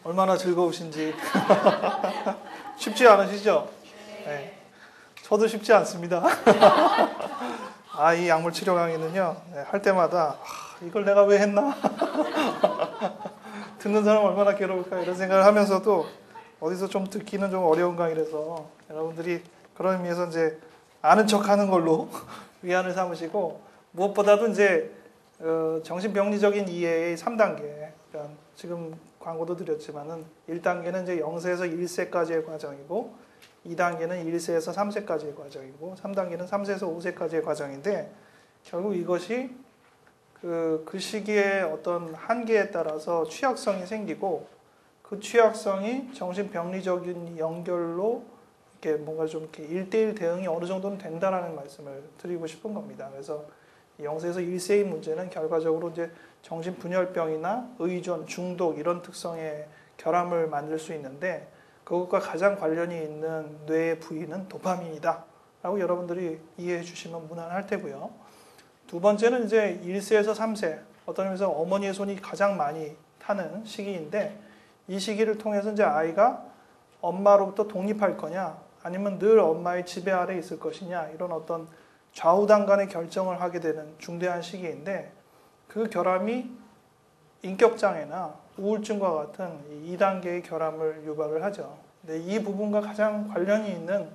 얼마나 즐거우신지. 쉽지 않으시죠? 네. 저도 쉽지 않습니다. 이 약물 치료 강의는요, 할 때마다 이걸 내가 왜 했나? 듣는 사람 얼마나 괴로울까 이런 생각을 하면서도 어디서 좀 듣기는 좀 어려운 강의라서 여러분들이 그런 의미에서 이제 아는 척하는 걸로 위안을 삼으시고, 무엇보다도 이제 정신병리적인 이해의 3단계, 그러니까 지금 광고도 드렸지만은 1단계는 이제 0세에서 1세까지의 과정이고, 2단계는 1세에서 3세까지의 과정이고, 3단계는 3세에서 5세까지의 과정인데, 결국 이것이 그 시기의 어떤 한계에 따라서 취약성이 생기고, 그 취약성이 정신병리적인 연결로 이렇게 뭔가 좀 이렇게 1대1 대응이 어느 정도는 된다라는 말씀을 드리고 싶은 겁니다. 그래서 0세에서 1세의 문제는 결과적으로 이제 정신분열병이나 의존, 중독 이런 특성의 결함을 만들 수 있는데, 그것과 가장 관련이 있는 뇌의 부위는 도파민이다 라고 여러분들이 이해해 주시면 무난할 테고요. 두 번째는 이제 1세에서 3세, 어떤 의미에서 어머니의 손이 가장 많이 타는 시기인데, 이 시기를 통해서 이제 아이가 엄마로부터 독립할 거냐, 아니면 늘 엄마의 지배 아래 있을 것이냐, 이런 어떤 좌우당간의 결정을 하게 되는 중대한 시기인데, 그 결함이 인격장애나 우울증과 같은 2단계의 결함을 유발을 하죠. 근데 이 부분과 가장 관련이 있는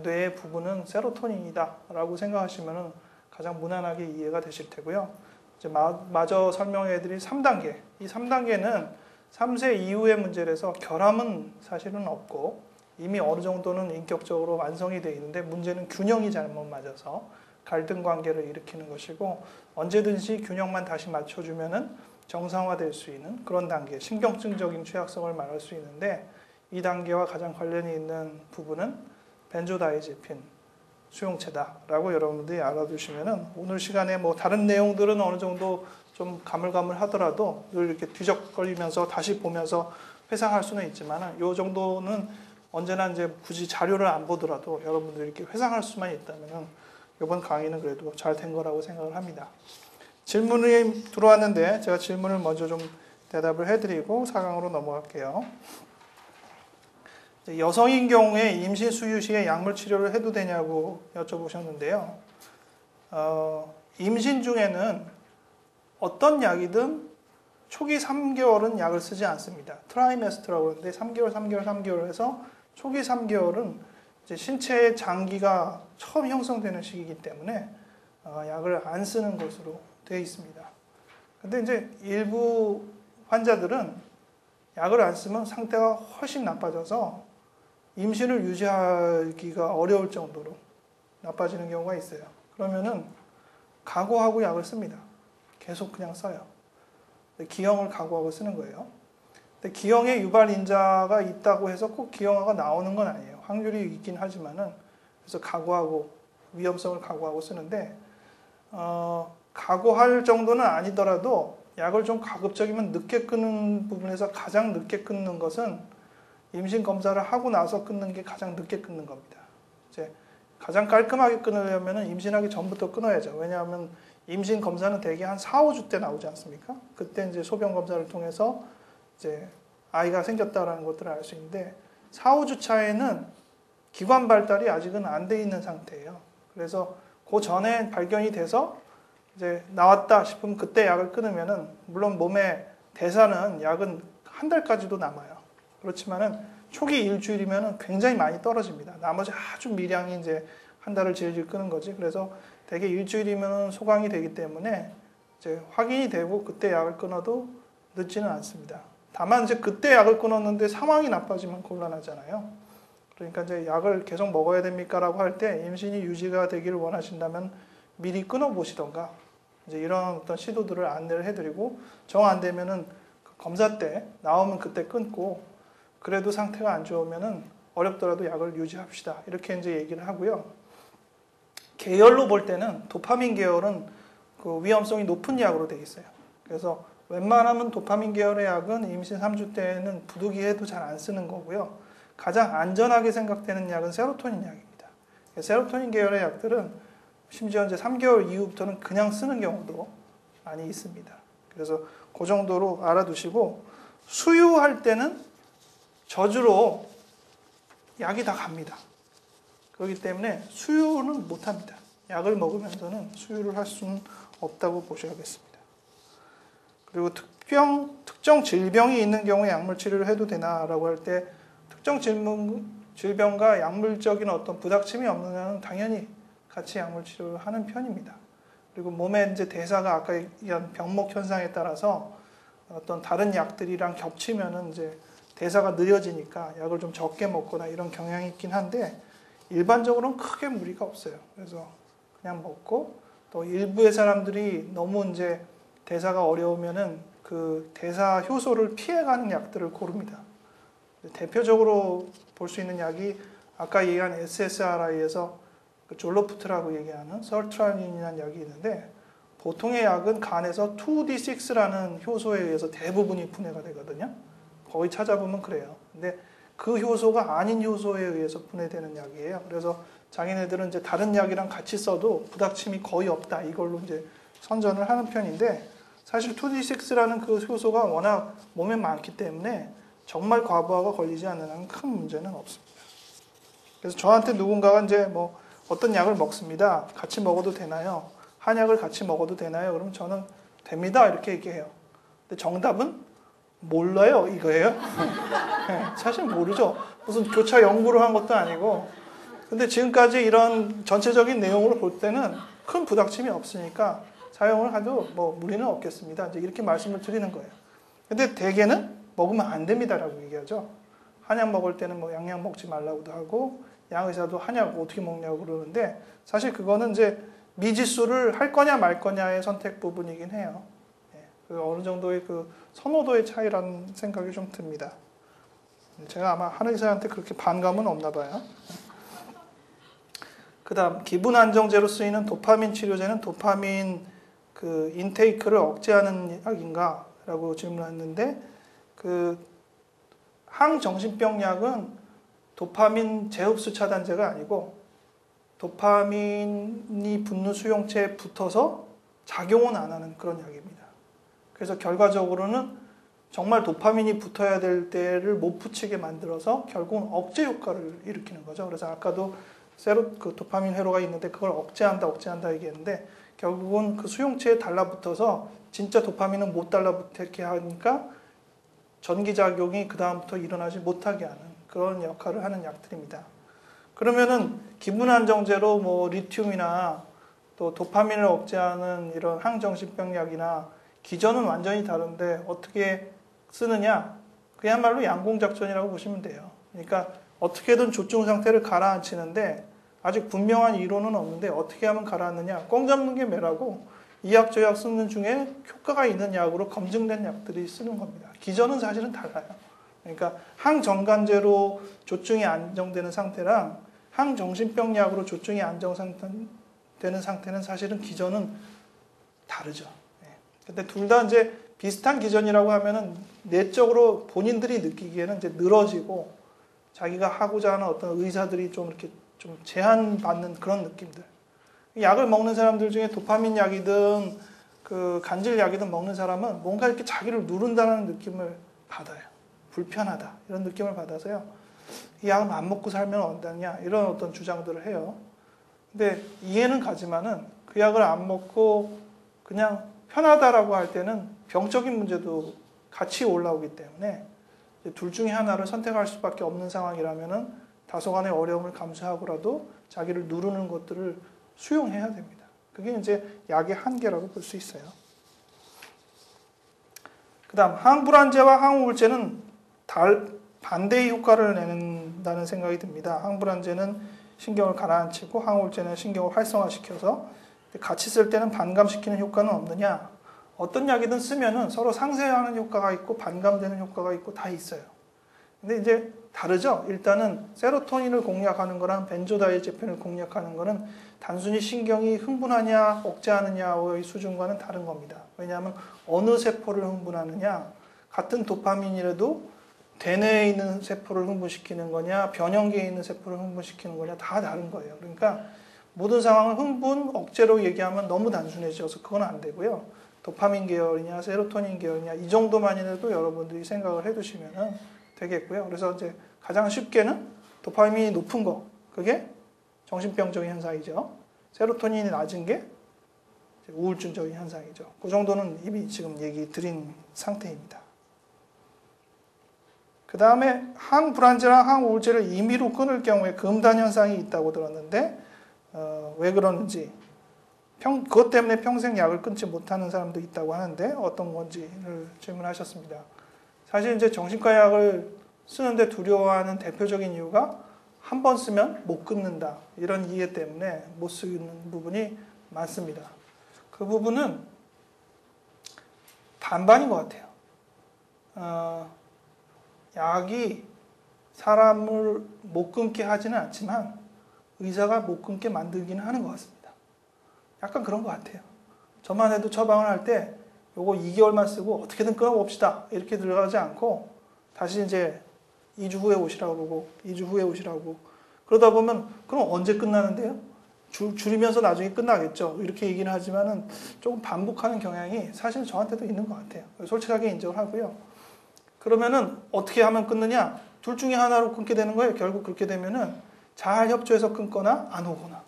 뇌의 부분은 세로토닌이다 라고 생각하시면 가장 무난하게 이해가 되실 테고요. 이제 마저 설명해 드릴 3단계. 이 3단계는 3세 이후의 문제라서 결함은 사실은 없고 이미 어느 정도는 인격적으로 완성이 되어 있는데, 문제는 균형이 잘못 맞아서 갈등 관계를 일으키는 것이고, 언제든지 균형만 다시 맞춰주면은 정상화될 수 있는 그런 단계, 신경증적인 취약성을 말할 수 있는데, 이 단계와 가장 관련이 있는 부분은 벤조다이제핀 수용체다라고 여러분들이 알아두시면은, 오늘 시간에 뭐 다른 내용들은 어느 정도 좀 가물가물하더라도 늘 이렇게 뒤적거리면서 다시 보면서 회상할 수는 있지만은, 이 정도는 언제나 이제 굳이 자료를 안 보더라도 여러분들이 이렇게 회상할 수만 있다면은 이번 강의는 그래도 잘 된 거라고 생각을 합니다. 질문이 들어왔는데 제가 질문을 먼저 좀 대답을 해드리고 4강으로 넘어갈게요. 여성인 경우에 임신 수유 시에 약물 치료를 해도 되냐고 여쭤보셨는데요. 임신 중에는 어떤 약이든 초기 3개월은 약을 쓰지 않습니다. 트라이메스트라고 하는데 3개월 해서 초기 3개월은 이제 신체의 장기가 처음 형성되는 시기이기 때문에 약을 안 쓰는 것으로 되어 있습니다. 근데 이제 일부 환자들은 약을 안 쓰면 상태가 훨씬 나빠져서 임신을 유지하기가 어려울 정도로 나빠지는 경우가 있어요. 그러면은 각오하고 약을 씁니다. 계속 그냥 써요. 기형을 각오하고 쓰는 거예요. 근데 기형에 유발 인자가 있다고 해서 꼭 기형아가 나오는 건 아니에요. 확률이 있긴 하지만은, 그래서 각오하고 위험성을 각오하고 쓰는데, 각오할 정도는 아니더라도 약을 좀 가급적이면 늦게 끊는 부분에서 가장 늦게 끊는 것은 임신 검사를 하고 나서 끊는 게 가장 늦게 끊는 겁니다. 이제 가장 깔끔하게 끊으려면 임신하기 전부터 끊어야죠. 왜냐하면 임신 검사는 대개 한 4, 5주 때 나오지 않습니까? 그때 이제 소변 검사를 통해서 이제 아이가 생겼다라는 것들을 알 수 있는데, 4, 5주 차에는 기관 발달이 아직은 안 돼 있는 상태예요. 그래서 그 전에 발견이 돼서 이제 나왔다 싶으면 그때 약을 끊으면은, 물론 몸에 대사는 약은 한 달까지도 남아요. 그렇지만은 초기 일주일이면은 굉장히 많이 떨어집니다. 나머지 아주 미량이 이제 한 달을 질질 끄는 거지. 그래서 대개 일주일이면 소강이 되기 때문에 이제 확인이 되고 그때 약을 끊어도 늦지는 않습니다. 다만 이제 그때 약을 끊었는데 상황이 나빠지면 곤란하잖아요. 그러니까 이제 약을 계속 먹어야 됩니까? 라고 할 때 임신이 유지가 되기를 원하신다면 미리 끊어보시던가, 이제 이런 어떤 시도들을 안내를 해드리고, 정 안 되면은 그 검사 때 나오면 그때 끊고, 그래도 상태가 안 좋으면은 어렵더라도 약을 유지합시다. 이렇게 이제 얘기를 하고요. 계열로 볼 때는 도파민 계열은 그 위험성이 높은 약으로 되어 있어요. 그래서 웬만하면 도파민 계열의 약은 임신 3주 때는 부득이해도 잘 안 쓰는 거고요. 가장 안전하게 생각되는 약은 세로토닌 약입니다. 세로토닌 계열의 약들은 심지어 이제 3개월 이후부터는 그냥 쓰는 경우도 많이 있습니다. 그래서 그 정도로 알아두시고, 수유할 때는 저주로 약이 다 갑니다. 그렇기 때문에 수유는 못합니다. 약을 먹으면서는 수유를 할 수는 없다고 보셔야겠습니다. 그리고 특정 질병이 있는 경우에 약물 치료를 해도 되나라고 할 때 특정 질병과 약물적인 어떤 부닥침이 없는 한은 당연히 같이 약물 치료를 하는 편입니다. 그리고 몸의 이제 대사가 아까 얘기한 병목 현상에 따라서 어떤 다른 약들이랑 겹치면은 이제 대사가 느려지니까 약을 좀 적게 먹거나 이런 경향이 있긴 한데 일반적으로는 크게 무리가 없어요. 그래서 그냥 먹고 또 일부의 사람들이 너무 이제 대사가 어려우면은 그 대사 효소를 피해가는 약들을 고릅니다. 대표적으로 볼 수 있는 약이 아까 얘기한 SSRI에서 그 졸로푸트라고 얘기하는 설트라닌이라는 약이 있는데 보통의 약은 간에서 2D6라는 효소에 의해서 대부분이 분해가 되거든요. 거의 찾아보면 그래요. 근데 그 효소가 아닌 효소에 의해서 분해되는 약이에요. 그래서 자기네들은 이제 다른 약이랑 같이 써도 부닥침이 거의 없다. 이걸로 이제 선전을 하는 편인데 사실 2D6라는 그 효소가 워낙 몸에 많기 때문에 정말 과부하가 걸리지 않는 한은 큰 문제는 없습니다. 그래서 저한테 누군가가 이제 뭐 어떤 약을 먹습니다. 같이 먹어도 되나요? 한약을 같이 먹어도 되나요? 그러면 저는 됩니다. 이렇게 얘기해요. 근데 정답은 몰라요. 이거예요. 네, 사실 모르죠. 무슨 교차 연구를 한 것도 아니고. 근데 지금까지 이런 전체적인 내용을 볼 때는 큰 부닥침이 없으니까 사용을 해도 뭐 무리는 없겠습니다. 이제 이렇게 말씀을 드리는 거예요. 근데 대개는 먹으면 안 됩니다라고 얘기하죠. 한약 먹을 때는 뭐 양약 먹지 말라고도 하고 양의사도 한약 어떻게 먹냐고 그러는데 사실 그거는 이제 미지수를 할 거냐 말 거냐의 선택 부분이긴 해요. 그 어느 정도의 그 선호도의 차이라는 생각이 좀 듭니다. 제가 아마 한의사한테 그렇게 반감은 없나 봐요. 그 다음 기분 안정제로 쓰이는 도파민 치료제는 도파민 그 인테이크를 억제하는 약인가? 라고 질문했는데 그 항정신병 약은 도파민 재흡수 차단제가 아니고 도파민이 분노 수용체에 붙어서 작용은 안 하는 그런 약입니다. 그래서 결과적으로는 정말 도파민이 붙어야 될 때를 못 붙이게 만들어서 결국은 억제 효과를 일으키는 거죠. 그래서 아까도 그 도파민 회로가 있는데 그걸 억제한다 얘기했는데 결국은 그 수용체에 달라붙어서 진짜 도파민은 못 달라붙게 하니까 전기작용이 그 다음부터 일어나지 못하게 하는 그런 역할을 하는 약들입니다. 그러면은 기분 안정제로 뭐 리튬이나 또 도파민을 억제하는 이런 항정신병 약이나 기전은 완전히 다른데 어떻게 쓰느냐? 그야말로 양공작전이라고 보시면 돼요. 그러니까 어떻게든 조증 상태를 가라앉히는데 아직 분명한 이론은 없는데 어떻게 하면 가라앉느냐? 꽁 잡는 게 매라고 이 약 저 약 쓰는 중에 효과가 있는 약으로 검증된 약들이 쓰는 겁니다. 기전은 사실은 달라요. 그러니까 항정관제로 조증이 안정되는 상태랑 항정신병 약으로 조증이 안정되는 상태는 사실은 기전은 다르죠. 근데 둘 다 이제 비슷한 기전이라고 하면은 내적으로 본인들이 느끼기에는 이제 늘어지고 자기가 하고자 하는 어떤 의사들이 좀 이렇게 좀 제한받는 그런 느낌들. 약을 먹는 사람들 중에 도파민 약이든 그 간질 약이든 먹는 사람은 뭔가 이렇게 자기를 누른다는 느낌을 받아요. 불편하다 이런 느낌을 받아서요. 이 약을 안 먹고 살면 어떠냐 이런 어떤 주장들을 해요. 근데 이해는 가지만은 그 약을 안 먹고 그냥 편하다라고 할 때는 병적인 문제도 같이 올라오기 때문에 둘 중에 하나를 선택할 수밖에 없는 상황이라면은 다소간의 어려움을 감수하고라도 자기를 누르는 것들을 수용해야 됩니다. 그게 이제 약의 한계라고 볼 수 있어요. 그 다음 항불안제와 항우울제는 반대의 효과를 내는다는 생각이 듭니다. 항불안제는 신경을 가라앉히고 항우울제는 신경을 활성화시켜서 같이 쓸 때는 반감시키는 효과는 없느냐? 어떤 약이든 쓰면은 서로 상쇄하는 효과가 있고 반감되는 효과가 있고 다 있어요. 근데 이제 다르죠? 일단은 세로토닌을 공략하는 거랑 벤조다이아제핀을 공략하는 거는 단순히 신경이 흥분하냐 억제하느냐의 수준과는 다른 겁니다. 왜냐하면 어느 세포를 흥분하느냐, 같은 도파민이라도 대뇌에 있는 세포를 흥분시키는 거냐 변형계에 있는 세포를 흥분시키는 거냐 다 다른 거예요. 그러니까 모든 상황을 흥분, 억제로 얘기하면 너무 단순해져서 그건 안 되고요. 도파민 계열이냐, 세로토닌 계열이냐, 이 정도만이라도 여러분들이 생각을 해두시면 되겠고요. 그래서 이제 가장 쉽게는 도파민이 높은 거, 그게 정신병적인 현상이죠. 세로토닌이 낮은 게 우울증적인 현상이죠. 그 정도는 이미 지금 얘기 드린 상태입니다. 그 다음에 항불안제랑 항우울제를 임의로 끊을 경우에 금단 현상이 있다고 들었는데 왜 그러는지 그것 때문에 평생 약을 끊지 못하는 사람도 있다고 하는데 어떤 건지를 질문하셨습니다. 사실 이제 정신과 약을 쓰는데 두려워하는 대표적인 이유가 한 번 쓰면 못 끊는다 이런 이해 때문에 못 쓰는 부분이 많습니다. 그 부분은 반반인 것 같아요. 약이 사람을 못 끊게 하지는 않지만 의사가 못 끊게 만들기는 하는 것 같습니다. 약간 그런 것 같아요. 저만 해도 처방을 할 때 요거 2개월만 쓰고 어떻게든 끊어봅시다 이렇게 들어가지 않고 다시 이제 2주 후에 오시라고 그러고 2주 후에 오시라고 그러다 보면 그럼 언제 끝나는데요? 줄이면서 나중에 끝나겠죠. 이렇게 얘기는 하지만은 조금 반복하는 경향이 사실 저한테도 있는 것 같아요. 솔직하게 인정을 하고요. 그러면은 어떻게 하면 끊느냐? 둘 중에 하나로 끊게 되는 거예요. 결국 그렇게 되면은 잘 협조해서 끊거나 안 오거나.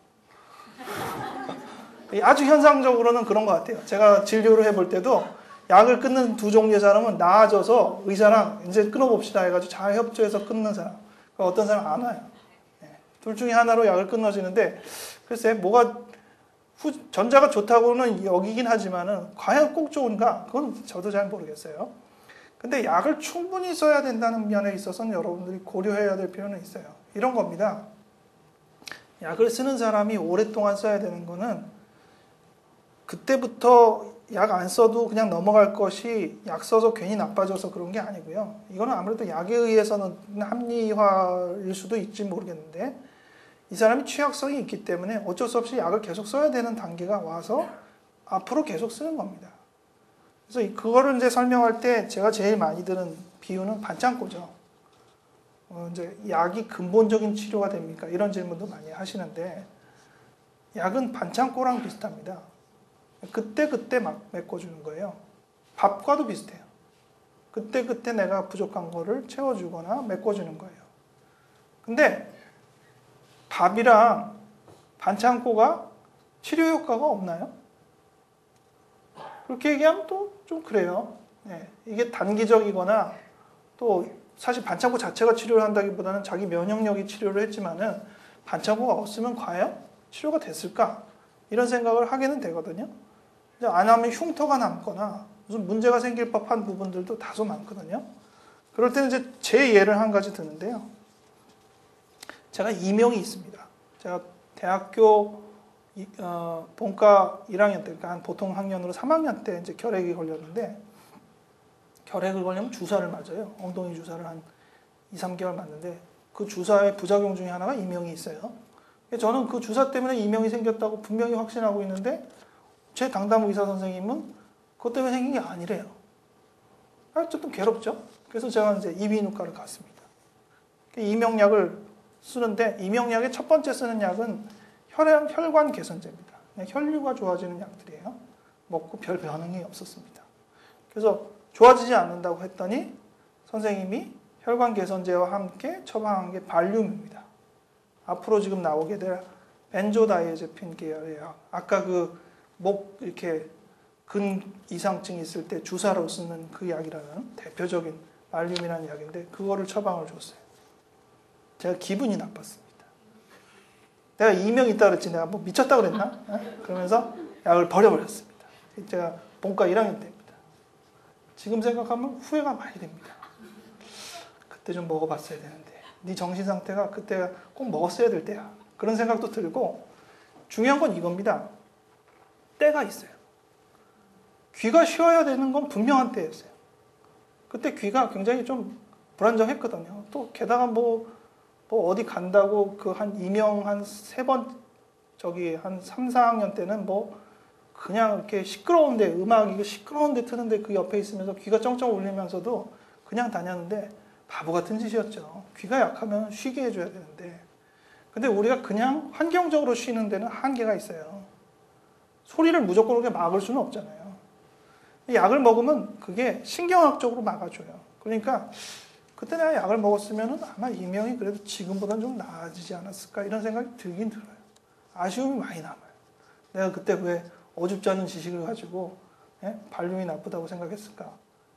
아주 현상적으로는 그런 것 같아요. 제가 진료를 해볼 때도 약을 끊는 두 종류의 사람은 나아져서 의사랑 이제 끊어봅시다 해가지고 잘 협조해서 끊는 사람. 어떤 사람 안 와요. 둘 중에 하나로 약을 끊어지는데 글쎄 뭐가 전자가 좋다고는 여기긴 하지만은 과연 꼭 좋은가? 그건 저도 잘 모르겠어요. 근데 약을 충분히 써야 된다는 면에 있어서는 여러분들이 고려해야 될 필요는 있어요. 이런 겁니다. 약을 쓰는 사람이 오랫동안 써야 되는 거는 그때부터 약 안 써도 그냥 넘어갈 것이 약 써서 괜히 나빠져서 그런 게 아니고요. 이거는 아무래도 약에 의해서는 합리화일 수도 있지 모르겠는데 이 사람이 취약성이 있기 때문에 어쩔 수 없이 약을 계속 써야 되는 단계가 와서 앞으로 계속 쓰는 겁니다. 그래서 그거를 이제 설명할 때 제가 제일 많이 드는 비유는 반창고죠. 이제 약이 근본적인 치료가 됩니까? 이런 질문도 많이 하시는데 약은 반창고랑 비슷합니다. 그때 막 메꿔주는 거예요. 밥과도 비슷해요. 그때 내가 부족한 거를 채워주거나 메꿔주는 거예요. 근데 밥이랑 반창고가 치료 효과가 없나요? 그렇게 얘기하면 또 좀 그래요. 이게 단기적이거나 또 사실 반창고 자체가 치료를 한다기보다는 자기 면역력이 치료를 했지만은 반창고가 없으면 과연 치료가 됐을까? 이런 생각을 하게는 되거든요. 안 하면 흉터가 남거나 무슨 문제가 생길 법한 부분들도 다소 많거든요. 그럴 때는 이제 제 예를 한 가지 드는데요. 제가 이명이 있습니다. 제가 대학교 본과 1학년 때, 그러니까 한 보통 학년으로 3학년 때 이제 결핵이 걸렸는데, 결핵을 걸리면 주사를 맞아요. 엉덩이 주사를 한 2, 3개월 맞는데, 그 주사의 부작용 중에 하나가 이명이 있어요. 저는 그 주사 때문에 이명이 생겼다고 분명히 확신하고 있는데, 제 당담 의사 선생님은 그것 때문에 생긴 게 아니래요. 좀 괴롭죠? 그래서 제가 이제 이비인후과를 갔습니다. 이명약을 쓰는데, 이명약의 첫 번째 쓰는 약은 혈관 개선제입니다. 혈류가 좋아지는 약들이에요. 먹고 별 반응이 없었습니다. 그래서 좋아지지 않는다고 했더니 선생님이 혈관 개선제와 함께 처방한 게 발륨입니다. 앞으로 지금 나오게 될 벤조다이아제핀 계열의 약. 아까 그 목 이렇게 근 이상증 있을 때 주사로 쓰는 그 약이라는 대표적인 발륨이라는 약인데 그거를 처방을 줬어요. 제가 기분이 나빴습니다. 내가 이명 있다 그랬지 내가 뭐 미쳤다 그랬나? 그러면서 약을 버려버렸습니다. 제가 본과 1학년 때입니다. 지금 생각하면 후회가 많이 됩니다. 그때 좀 먹어봤어야 되는데 네 정신 상태가 그때 꼭 먹었어야 될 때야. 그런 생각도 들고 중요한 건 이겁니다. 때가 있어요. 귀가 쉬어야 되는 건 분명한 때였어요. 그때 귀가 굉장히 좀 불안정했거든요. 또 게다가 뭐 어디 간다고 그 한 이명 한 3번 한 3, 4학년 때는 뭐 그냥 이렇게 시끄러운데 음악이 시끄러운데 트는데 그 옆에 있으면서 귀가 쩡쩡 울리면서도 그냥 다녔는데 바보 같은 짓이었죠. 귀가 약하면 쉬게 해줘야 되는데 근데 우리가 그냥 환경적으로 쉬는 데는 한계가 있어요. 소리를 무조건 그렇게 막을 수는 없잖아요. 약을 먹으면 그게 신경학적으로 막아줘요. 그러니까 그때 내가 약을 먹었으면 아마 이명이 그래도 지금보다는 좀 나아지지 않았을까 이런 생각이 들긴 들어요. 아쉬움이 많이 남아요. 내가 그때 왜 어줍지 않은 지식을 가지고 발림이 나쁘다고 생각했을까.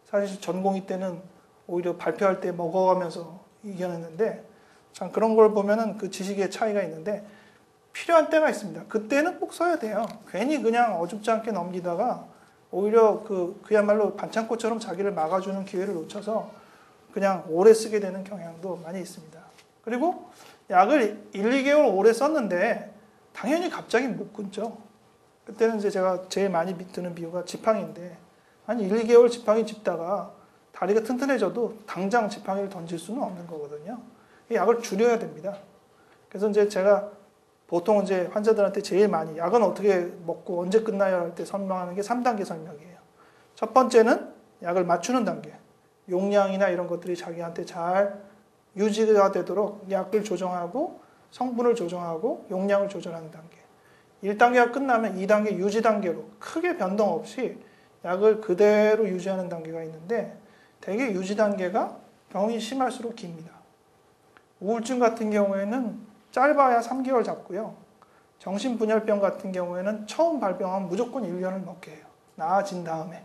사실 전공의 때는 오히려 발표할 때 먹어가면서 이겨냈는데 참 그런 걸 보면은 그 지식의 차이가 있는데 필요한 때가 있습니다. 그때는 꼭 써야 돼요. 괜히 그냥 어줍지 않게 넘기다가 오히려 그야말로 반창고처럼 자기를 막아주는 기회를 놓쳐서 그냥 오래 쓰게 되는 경향도 많이 있습니다. 그리고 약을 1, 2개월 오래 썼는데 당연히 갑자기 못 끊죠. 그때는 이제 제가 제일 많이 드는 비유가 지팡이인데 한 1, 2개월 지팡이 짚다가 다리가 튼튼해져도 당장 지팡이를 던질 수는 없는 거거든요. 이 약을 줄여야 됩니다. 그래서 이제 제가 보통 이제 환자들한테 제일 많이 약은 어떻게 먹고 언제 끝나야 할 때 설명하는 게 3단계 설명이에요. 첫 번째는 약을 맞추는 단계. 용량이나 이런 것들이 자기한테 잘 유지가 되도록 약을 조정하고 성분을 조정하고 용량을 조절하는 단계. 1단계가 끝나면 2단계 유지 단계로 크게 변동 없이 약을 그대로 유지하는 단계가 있는데 대개 유지 단계가 병이 심할수록 깁니다. 우울증 같은 경우에는 짧아야 3개월 잡고요. 정신분열병 같은 경우에는 처음 발병하면 무조건 1년을 먹게 해요. 나아진 다음에.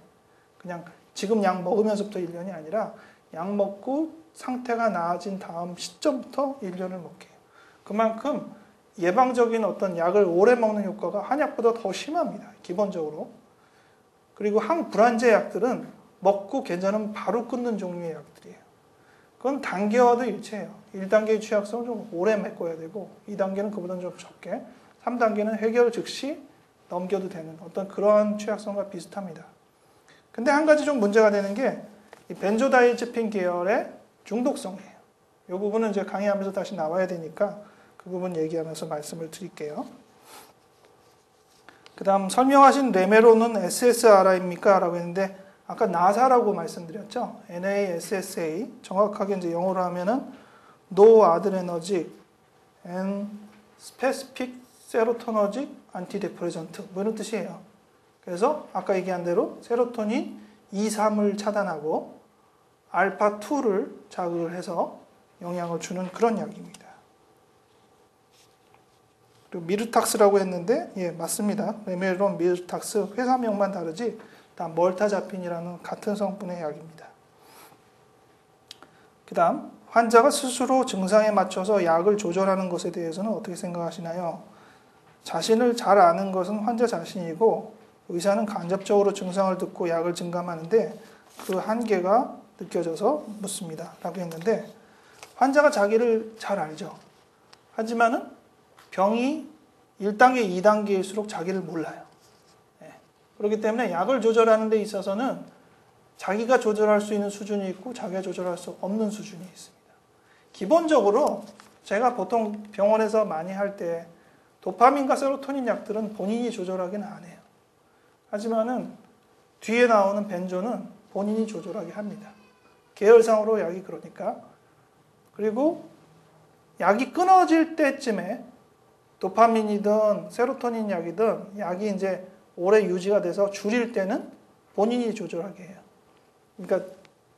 그냥 지금 약 먹으면서부터 1년이 아니라 약 먹고 상태가 나아진 다음 시점부터 1년을 먹게 해요. 그만큼 예방적인 어떤 약을 오래 먹는 효과가 한약보다 더 심합니다. 기본적으로. 그리고 항불안제 약들은 먹고 괜찮으면 바로 끊는 종류의 약들이에요. 그건 단계와도 일치해요. 1단계의 취약성을 좀 오래 메꿔야 되고 2단계는 그보다는 좀 적게 3단계는 해결 즉시 넘겨도 되는 어떤 그러한 취약성과 비슷합니다. 근데 한 가지 좀 문제가 되는 게 이 벤조다이아제핀 계열의 중독성이에요. 이 부분은 이제 강의하면서 다시 나와야 되니까 그 부분 얘기하면서 말씀을 드릴게요. 그 다음 설명하신 레메로는 SSRI입니까? 라고 했는데 아까 나사라고 말씀드렸죠. NASSA 정확하게 이제 영어로 하면은 No Adrenergic and Specific Serotonergic Antidepressant 뭐 이런 뜻이에요. 그래서 아까 얘기한 대로 세로토닌 2, 3을 차단하고 알파2를 자극을 해서 영향을 주는 그런 약입니다. 그리고 미르탁스라고 했는데 예 맞습니다. 레메론 미르탁스 회사명만 다르지 다 멀타자핀이라는 같은 성분의 약입니다. 그 다음 환자가 스스로 증상에 맞춰서 약을 조절하는 것에 대해서는 어떻게 생각하시나요? 자신을 잘 아는 것은 환자 자신이고 의사는 간접적으로 증상을 듣고 약을 증감하는데 그 한계가 느껴져서 묻습니다. 라고 했는데 환자가 자기를 잘 알죠. 하지만은 병이 1단계, 2단계일수록 자기를 몰라요. 그렇기 때문에 약을 조절하는 데 있어서는 자기가 조절할 수 있는 수준이 있고 자기가 조절할 수 없는 수준이 있습니다. 기본적으로 제가 보통 병원에서 많이 할 때 도파민과 세로토닌 약들은 본인이 조절하기는 안 해요. 하지만은 뒤에 나오는 벤조는 본인이 조절하게 합니다. 계열상으로 약이 그러니까. 그리고 약이 끊어질 때쯤에 도파민이든 세로토닌 약이든 약이 이제 오래 유지가 돼서 줄일 때는 본인이 조절하게 해요. 그러니까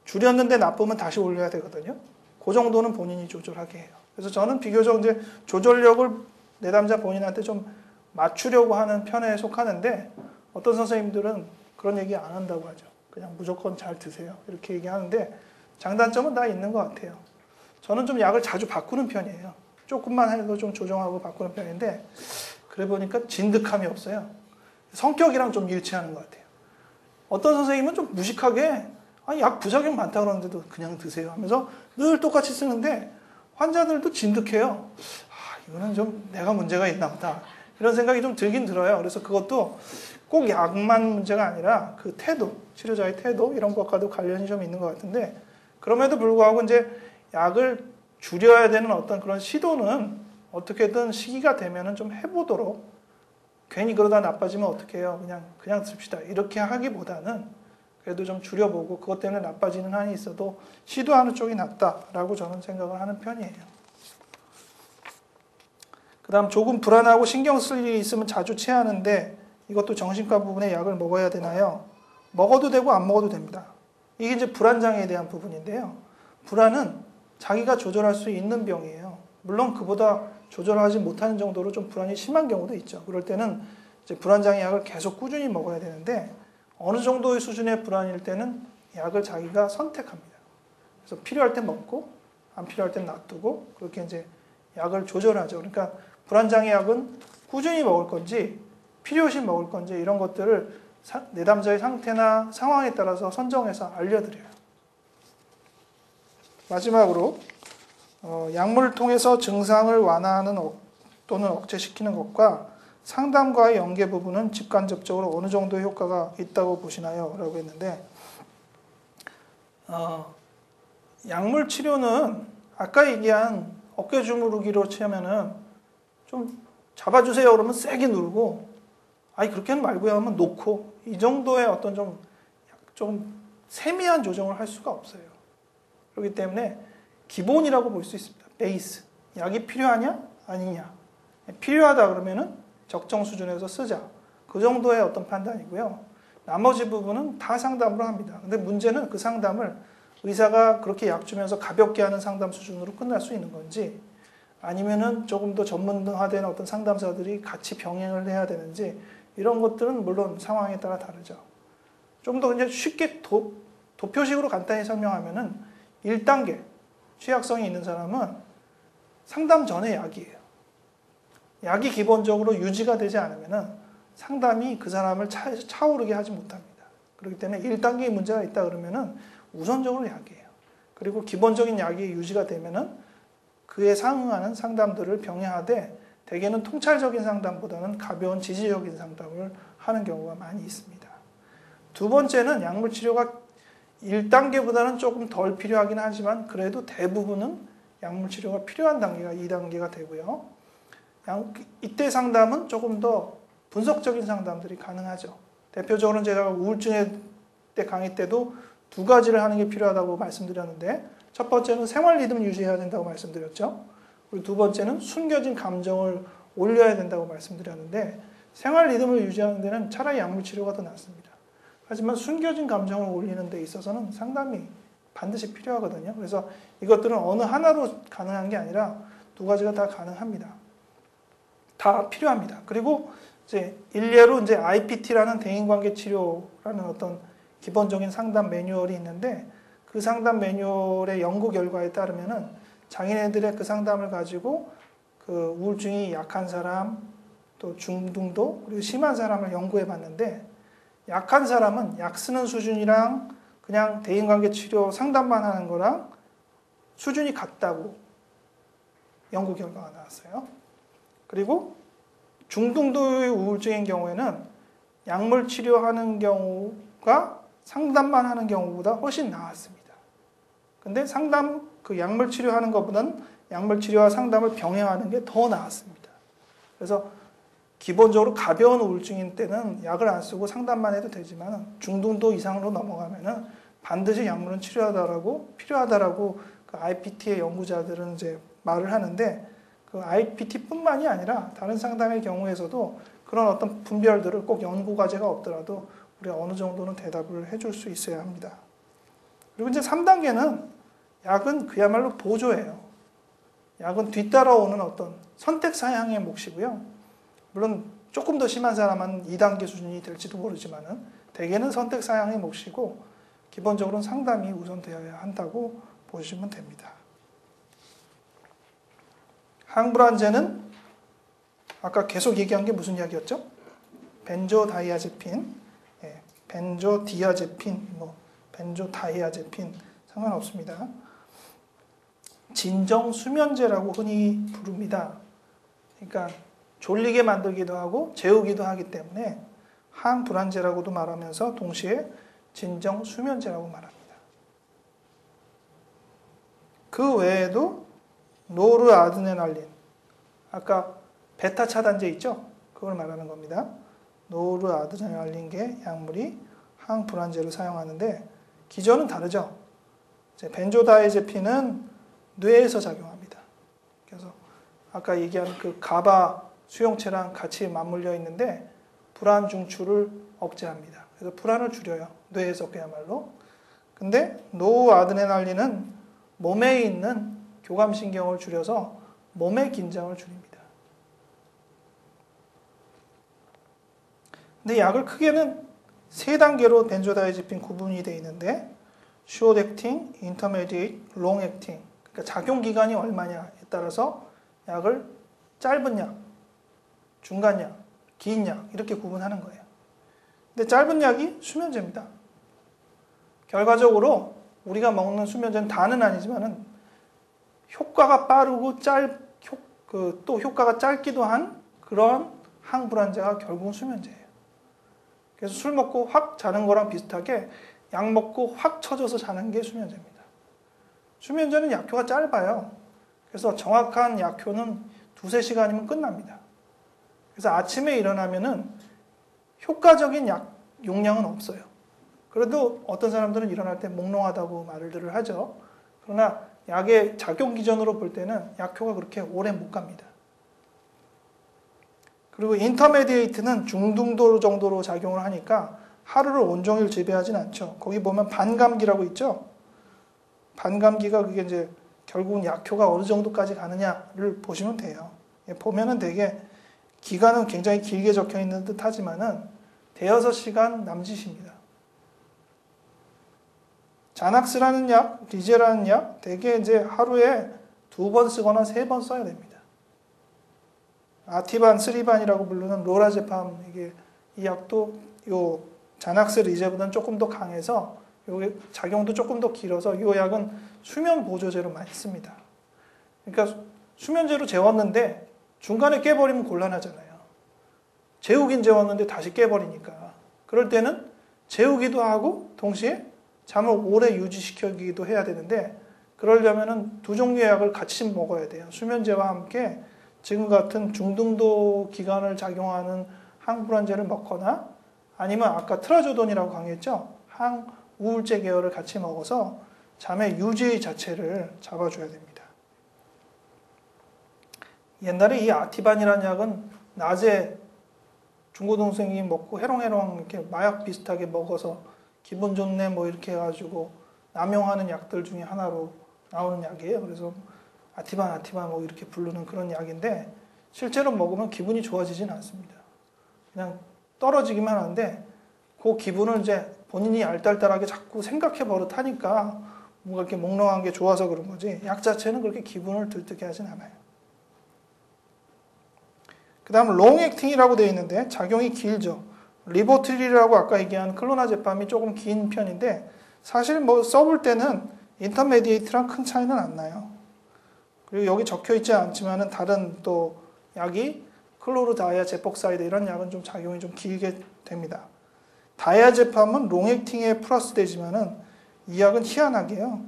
줄였는데 나쁘면 다시 올려야 되거든요. 그 정도는 본인이 조절하게 해요. 그래서 저는 비교적 이제 조절력을 내담자 본인한테 좀 맞추려고 하는 편에 속하는데 어떤 선생님들은 그런 얘기 안 한다고 하죠. 그냥 무조건 잘 드세요. 이렇게 얘기하는데 장단점은 다 있는 것 같아요. 저는 좀 약을 자주 바꾸는 편이에요. 조금만 해도 좀 조정하고 바꾸는 편인데 그래 보니까 진득함이 없어요. 성격이랑 좀 일치하는 것 같아요. 어떤 선생님은 좀 무식하게 약 부작용 많다 그러는데도 그냥 드세요 하면서 늘 똑같이 쓰는데 환자들도 진득해요. 이거는 좀 내가 문제가 있나 보다. 이런 생각이 좀 들긴 들어요. 그래서 그것도 꼭 약만 문제가 아니라 그 태도, 치료자의 태도 이런 것과도 관련이 좀 있는 것 같은데 그럼에도 불구하고 이제 약을 줄여야 되는 어떤 그런 시도는 어떻게든 시기가 되면은 좀 해보도록 괜히 그러다 나빠지면 어떻게 해요? 그냥 씁시다. 이렇게 하기보다는 그래도 좀 줄여보고 그것 때문에 나빠지는 한이 있어도 시도하는 쪽이 낫다라고 저는 생각을 하는 편이에요. 그 다음 조금 불안하고 신경 쓸 일이 있으면 자주 체하는데 이것도 정신과 부분에 약을 먹어야 되나요? 먹어도 되고 안 먹어도 됩니다. 이게 이제 불안장애에 대한 부분인데요. 불안은 자기가 조절할 수 있는 병이에요. 물론 그보다 조절하지 못하는 정도로 좀 불안이 심한 경우도 있죠. 그럴 때는 이제 불안장애 약을 계속 꾸준히 먹어야 되는데 어느 정도의 수준의 불안일 때는 약을 자기가 선택합니다. 그래서 필요할 때 먹고 안 필요할 때 놔두고 그렇게 이제 약을 조절하죠. 그러니까 불안장애 약은 꾸준히 먹을 건지 필요시 먹을 건지 이런 것들을 내담자의 상태나 상황에 따라서 선정해서 알려드려요. 마지막으로 약물을 통해서 증상을 완화하는 또는 억제시키는 것과 상담과의 연계 부분은 직간접적으로 어느 정도의 효과가 있다고 보시나요? 라고 했는데 약물 치료는 아까 얘기한 어깨 주무르기로 치면은 좀 잡아주세요 그러면 세게 누르고 아니 그렇게는 말고요 하면 놓고 이 정도의 어떤 좀 세미한 조정을 할 수가 없어요. 그렇기 때문에 기본이라고 볼 수 있습니다. 베이스. 약이 필요하냐? 아니냐? 필요하다 그러면은 적정 수준에서 쓰자. 그 정도의 어떤 판단이고요. 나머지 부분은 다 상담으로 합니다. 근데 문제는 그 상담을 의사가 그렇게 약 주면서 가볍게 하는 상담 수준으로 끝날 수 있는 건지 아니면은 조금 더 전문화된 어떤 상담사들이 같이 병행을 해야 되는지 이런 것들은 물론 상황에 따라 다르죠. 좀 더 그냥 쉽게 도표식으로 간단히 설명하면은 1단계 취약성이 있는 사람은 상담 전에 약이에요. 약이 기본적으로 유지가 되지 않으면은 상담이 그 사람을 차오르게 하지 못합니다. 그렇기 때문에 1단계의 문제가 있다 그러면은 우선적으로 약이에요. 그리고 기본적인 약이 유지가 되면은 그에 상응하는 상담들을 병행하되 대개는 통찰적인 상담보다는 가벼운 지지적인 상담을 하는 경우가 많이 있습니다. 두 번째는 약물 치료가 1단계보다는 조금 덜 필요하긴 하지만 그래도 대부분은 약물 치료가 필요한 단계가 2단계가 되고요. 이때 상담은 조금 더 분석적인 상담들이 가능하죠. 대표적으로 제가 우울증에 때 강의 때도 두 가지를 하는 게 필요하다고 말씀드렸는데 첫 번째는 생활 리듬을 유지해야 된다고 말씀드렸죠. 그리고 두 번째는 숨겨진 감정을 올려야 된다고 말씀드렸는데 생활 리듬을 유지하는 데는 차라리 약물 치료가 더 낫습니다. 하지만 숨겨진 감정을 올리는 데 있어서는 상담이 반드시 필요하거든요. 그래서 이것들은 어느 하나로 가능한 게 아니라 두 가지가 다 가능합니다. 다 필요합니다. 그리고 이제 일례로 이제 IPT라는 대인관계 치료라는 어떤 기본적인 상담 매뉴얼이 있는데 그 상담 매뉴얼의 연구 결과에 따르면은 장애인들의 그 상담을 가지고 그 우울증이 약한 사람, 또 중등도 그리고 심한 사람을 연구해 봤는데 약한 사람은 약 쓰는 수준이랑 그냥 대인관계 치료 상담만 하는 거랑 수준이 같다고 연구 결과가 나왔어요. 그리고 중등도의 우울증인 경우에는 약물 치료하는 경우가 상담만 하는 경우보다 훨씬 나았습니다. 근데 그 약물 치료하는 것보다는 약물 치료와 상담을 병행하는 게 더 나았습니다. 그래서 기본적으로 가벼운 우울증인 때는 약을 안 쓰고 상담만 해도 되지만 중등도 이상으로 넘어가면은 반드시 약물은 필요하다라고 그 IPT의 연구자들은 이제 말을 하는데 그 IPT뿐만이 아니라 다른 상담의 경우에서도 그런 어떤 분별들을 꼭 연구 과제가 없더라도 우리가 어느 정도는 대답을 해줄 수 있어야 합니다. 그리고 이제 3단계는 약은 그야말로 보조예요. 약은 뒤따라오는 어떤 선택 사양의 몫이고요. 물론 조금 더 심한 사람은 2단계 수준이 될지도 모르지만은 대개는 선택 사양의 몫이고 기본적으로는 상담이 우선되어야 한다고 보시면 됩니다. 항불안제는 아까 계속 얘기한 게 무슨 약이었죠? 벤조다이아제핀, 벤조디아제핀, 벤조다이아제핀 상관없습니다. 진정수면제라고 흔히 부릅니다. 그러니까 졸리게 만들기도 하고 재우기도 하기 때문에 항불안제라고도 말하면서 동시에 진정수면제라고 말합니다. 그 외에도 노르아드레날린, 아까 베타 차단제 있죠? 그걸 말하는 겁니다. 노르아드레날린계 약물이 항불안제로 사용하는데 기전은 다르죠. 벤조다이아제핀은 뇌에서 작용합니다. 그래서 아까 얘기한 그 가바 수용체랑 같이 맞물려 있는데 불안 중추를 억제합니다. 그래서 불안을 줄여요. 뇌에서 그야말로. 근데 노아드레날린은 몸에 있는 교감신경을 줄여서 몸의 긴장을 줄입니다. 근데 약을 크게는 세 단계로 벤조다이아제핀 구분이 되어 있는데 short acting, intermediate, long acting. 그러니까 작용 기간이 얼마냐에 따라서 약을 짧은 약, 중간 약, 긴 약 이렇게 구분하는 거예요. 근데 짧은 약이 수면제입니다. 결과적으로 우리가 먹는 수면제는 다는 아니지만은 효과가 빠르고 또 효과가 짧기도 한 그런 항불안제가 결국은 수면제예요. 그래서 술 먹고 확 자는 거랑 비슷하게 약 먹고 확 쳐져서 자는 게 수면제입니다. 수면제는 약효가 짧아요. 그래서 정확한 약효는 2-3시간이면 끝납니다. 그래서 아침에 일어나면은 효과적인 약 용량은 없어요. 그래도 어떤 사람들은 일어날 때 몽롱하다고 말을 하죠. 그러나 약의 작용 기전으로 볼 때는 약효가 그렇게 오래 못 갑니다. 그리고 인터메디에이트는 중등도 정도로 작용을 하니까 하루를 온종일 지배하진 않죠. 거기 보면 반감기라고 있죠. 반감기가 그게 이제 결국은 약효가 어느 정도까지 가느냐를 보시면 돼요. 보면은 되게 기간은 굉장히 길게 적혀 있는 듯 하지만은 대여섯 시간 남짓입니다. 자낙스라는 약, 리제라는 약, 대개 이제 하루에 2번 쓰거나 3번 써야 됩니다. 아티반, 스리반이라고 부르는 로라제팜, 이 약도 요 자낙스 리제보다는 조금 더 강해서 요 작용도 조금 더 길어서 이 약은 수면 보조제로 많이 씁니다. 그러니까 수면제로 재웠는데 중간에 깨버리면 곤란하잖아요. 재우긴 재웠는데 다시 깨버리니까. 그럴 때는 재우기도 하고 동시에 잠을 오래 유지시키기도 해야 되는데 그러려면 두 종류의 약을 같이 먹어야 돼요. 수면제와 함께 지금 같은 중등도 기간을 작용하는 항불안제를 먹거나 아니면 아까 트라조돈이라고 강의했죠. 항우울제 계열을 같이 먹어서 잠의 유지 자체를 잡아줘야 됩니다. 옛날에 이 아티반이라는 약은 낮에 중고등생이 먹고 해롱해롱 이렇게 마약 비슷하게 먹어서 기분 좋네 뭐 이렇게 해가지고 남용하는 약들 중에 하나로 나오는 약이에요. 그래서 아티반 뭐 이렇게 부르는 그런 약인데 실제로 먹으면 기분이 좋아지진 않습니다. 그냥 떨어지기만 하는데 그 기분을 이제 본인이 알딸딸하게 자꾸 생각해 버릇하니까 뭔가 이렇게 몽롱한 게 좋아서 그런 거지 약 자체는 그렇게 기분을 들뜨게 하진 않아요. 그 다음 롱액팅이라고 되어 있는데 작용이 길죠. 리보트릴이라고 아까 얘기한 클로나제팜이 조금 긴 편인데 사실 뭐 써볼 때는 인터메디에이트랑 큰 차이는 안 나요. 그리고 여기 적혀 있지 않지만은 다른 또 약이 클로르다이아제폭사이드 이런 약은 좀 작용이 좀 길게 됩니다. 다이아제팜은 롱액팅에 플러스 되지만은 이 약은 희한하게요.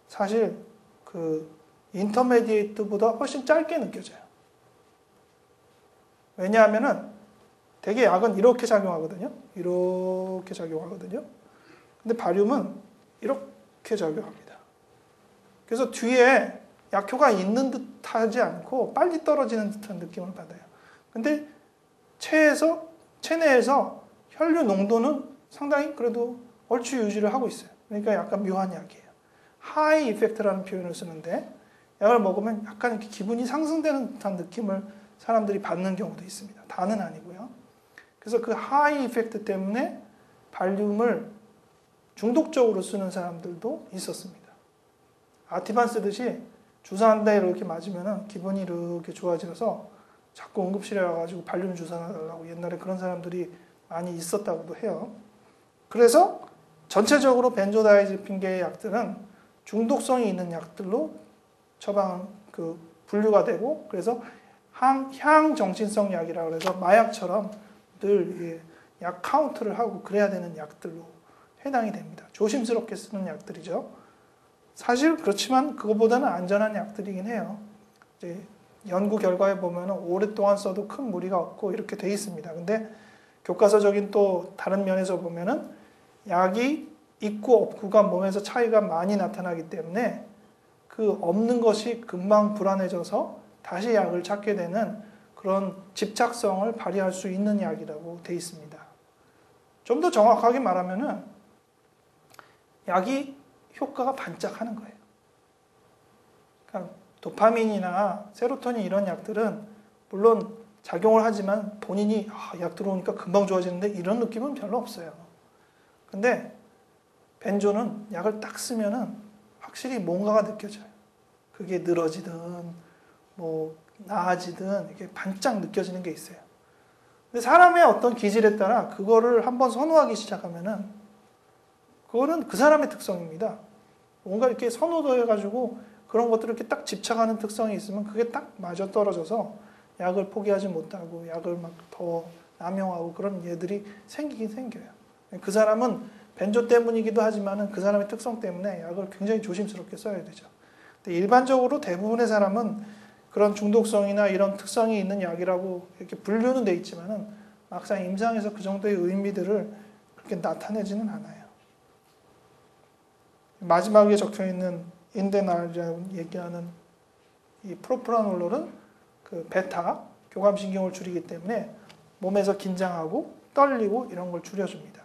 사실 그 인터메디에이트보다 훨씬 짧게 느껴져요. 왜냐하면은 되게 약은 이렇게 작용하거든요. 이렇게 작용하거든요. 근데 바륨은 이렇게 작용합니다. 그래서 뒤에 약효가 있는 듯 하지 않고 빨리 떨어지는 듯한 느낌을 받아요. 근데 체내에서 혈류 농도는 상당히 그래도 얼추 유지를 하고 있어요. 그러니까 약간 묘한 약이에요. 하이 이펙트라는 표현을 쓰는데 약을 먹으면 약간 이렇게 기분이 상승되는 듯한 느낌을 사람들이 받는 경우도 있습니다. 다는 아니고요. 그래서 그 하이 이펙트 때문에 발륨을 중독적으로 쓰는 사람들도 있었습니다. 아티반 쓰듯이 주사 한 대 이렇게 맞으면 기분이 이렇게 좋아져서 자꾸 응급실에 와가지고 발륨 주사 놔달라고 옛날에 그런 사람들이 많이 있었다고도 해요. 그래서 전체적으로 벤조다이아제핀계의 약들은 중독성이 있는 약들로 분류가 되고 그래서 향정신성 약이라고 해서 마약처럼 늘 약 카운트를 하고 그래야 되는 약들로 해당이 됩니다. 조심스럽게 쓰는 약들이죠. 사실 그렇지만 그거보다는 안전한 약들이긴 해요. 이제 연구 결과에 보면 오랫동안 써도 큰 무리가 없고 이렇게 돼 있습니다. 근데 교과서적인 또 다른 면에서 보면은 약이 있고 없고가 몸에서 차이가 많이 나타나기 때문에 그 없는 것이 금방 불안해져서 다시 약을 찾게 되는 그런 집착성을 발휘할 수 있는 약이라고 돼 있습니다. 좀 더 정확하게 말하면은 약이 효과가 반짝하는 거예요. 그러니까 도파민이나 세로토닌 이런 약들은 물론 작용을 하지만 본인이 약 들어오니까 금방 좋아지는데 이런 느낌은 별로 없어요. 근데 벤조는 약을 딱 쓰면은 확실히 뭔가가 느껴져요. 그게 늘어지든 뭐 나아지든 이게 반짝 느껴지는 게 있어요. 근데 사람의 어떤 기질에 따라 그거를 한번 선호하기 시작하면은 그거는 그 사람의 특성입니다. 뭔가 이렇게 선호도해가지고 그런 것들을 이렇게 딱 집착하는 특성이 있으면 그게 딱 맞아떨어져서 약을 포기하지 못하고 약을 막 더 남용하고 그런 얘들이 생기긴 생겨요. 그 사람은 벤조 때문이기도 하지만은 그 사람의 특성 때문에 약을 굉장히 조심스럽게 써야 되죠. 근데 일반적으로 대부분의 사람은 그런 중독성이나 이런 특성이 있는 약이라고 이렇게 분류는 돼 있지만은 막상 임상에서 그 정도의 의미들을 그렇게 나타내지는 않아요. 마지막에 적혀 있는 인데날이라고 얘기하는 이 프로프라놀은 그 베타 교감신경을 줄이기 때문에 몸에서 긴장하고 떨리고 이런 걸 줄여줍니다.